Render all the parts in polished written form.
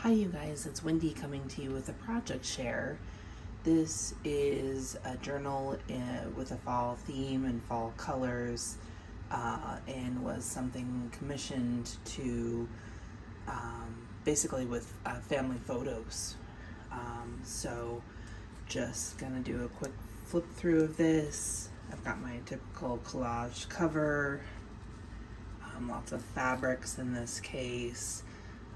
Hi you guys, it's Wendy coming to you with a project share. This is a journal with a fall theme and fall colors, and was something commissioned to basically with family photos. So just gonna do a quick flip through of this. I've got my typical collage cover, lots of fabrics in this case.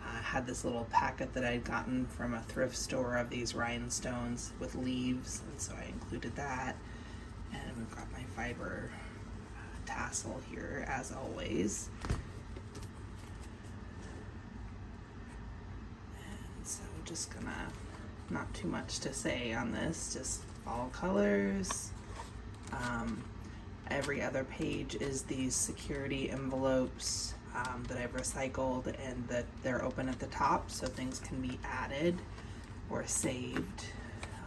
I had this little packet that I'd gotten from a thrift store of these rhinestones with leaves, and so I included that. And we've got my fiber tassel here as always. And so just gonna, not too much to say on this, just fall colors. Every other page is these security envelopes that I've recycled, and that they're open at the top so things can be added or saved.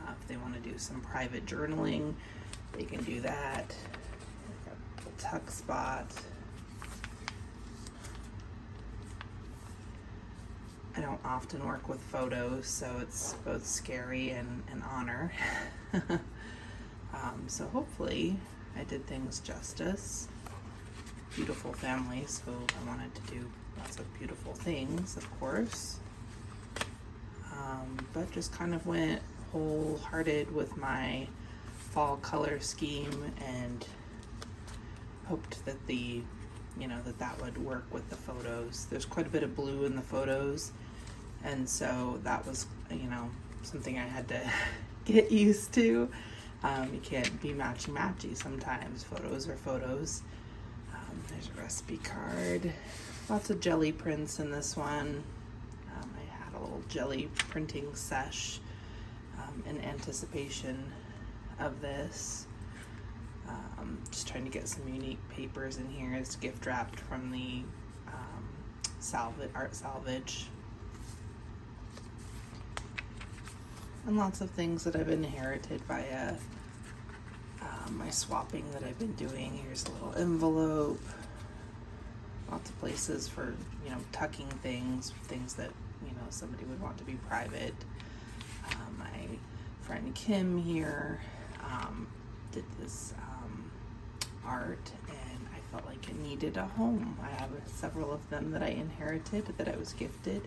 If they want to do some private journaling, they can do that. Got a little tuck spot. I don't often work with photos, so it's both scary and an honor. So hopefully I did things justice. Beautiful family, so I wanted to do lots of beautiful things, of course. But just kind of went wholehearted with my fall color scheme and hoped that that would work with the photos. There's quite a bit of blue in the photos, and so that was, something I had to get used to. You can't be matchy sometimes. Photos are photos. There's a recipe card. Lots of jelly prints in this one. I had a little jelly printing sesh in anticipation of this. Just trying to get some unique papers in here. It's gift wrapped from the art salvage. And lots of things that I've inherited via my swapping that I've been doing. Here's a little envelope. Lots of places for, tucking things that, somebody would want to be private. My friend Kim here did this art, and I felt like it needed a home. I have several of them that I inherited, that I was gifted.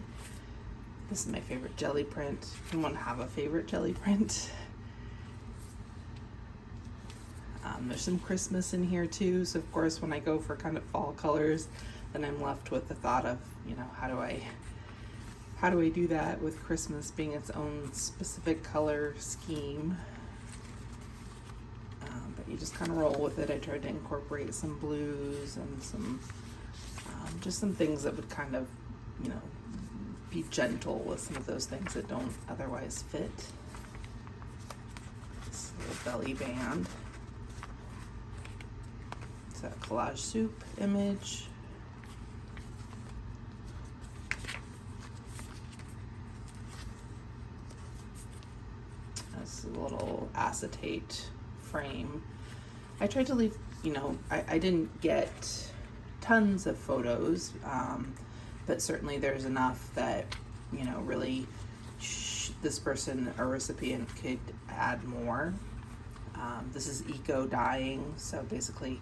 This is my favorite jelly print. Anyone have a favorite jelly print? There's some Christmas in here too, so of course when I go for kind of fall colors, then I'm left with the thought of, how do I do that with Christmas being its own specific color scheme? But you just kind of roll with it. I tried to incorporate some blues and some just some things that would kind of, be gentle with some of those things that don't otherwise fit. This little belly band. It's a collage soup image. This little acetate frame. I tried to leave, I didn't get tons of photos, but certainly there's enough that, really this person, a recipient, could add more. This is eco dyeing, so basically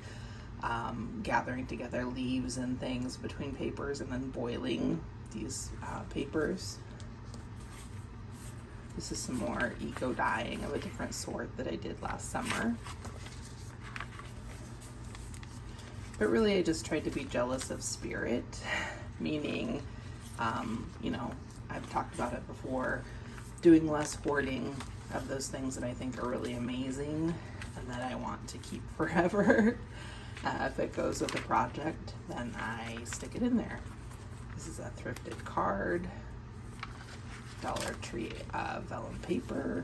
gathering together leaves and things between papers and then boiling these papers. This is some more eco dyeing of a different sort that I did last summer. But really I just tried to be jealous of spirit, meaning, I've talked about it before, doing less hoarding of those things that I think are really amazing and that I want to keep forever. If it goes with a project, then I stick it in there. This is a thrifted card, Dollar Tree vellum paper,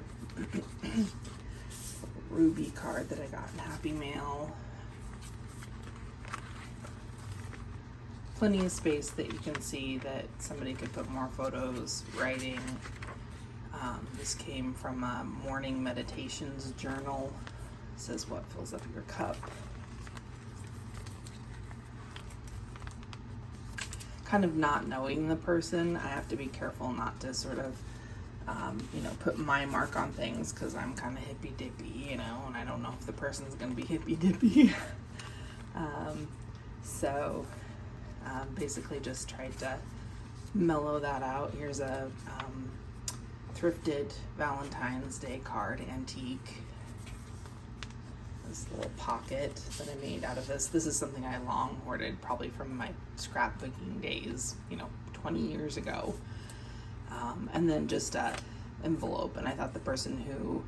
ruby card that I got in Happy Mail. Plenty of space that you can see that somebody could put more photos, writing. This came from a morning meditations journal. It says, "What fills up your cup?" kind of not knowing the person, I have to be careful not to sort of, put my mark on things, because I'm kind of hippy dippy, and I don't know if the person's going to be hippy dippy. So basically just tried to mellow that out. Here's a thrifted Valentine's Day card, antique. This little pocket that I made out of this. This is something I long hoarded, probably from my scrapbooking days, 20 years ago. And then just a envelope, and I thought the person who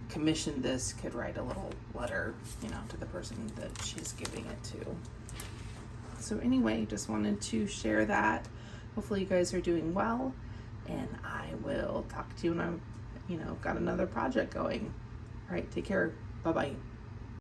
commissioned this could write a little letter, to the person that she's giving it to. So anyway, just wanted to share that. Hopefully you guys are doing well, and I will talk to you when I've, got another project going. All right, take care. Bye-bye.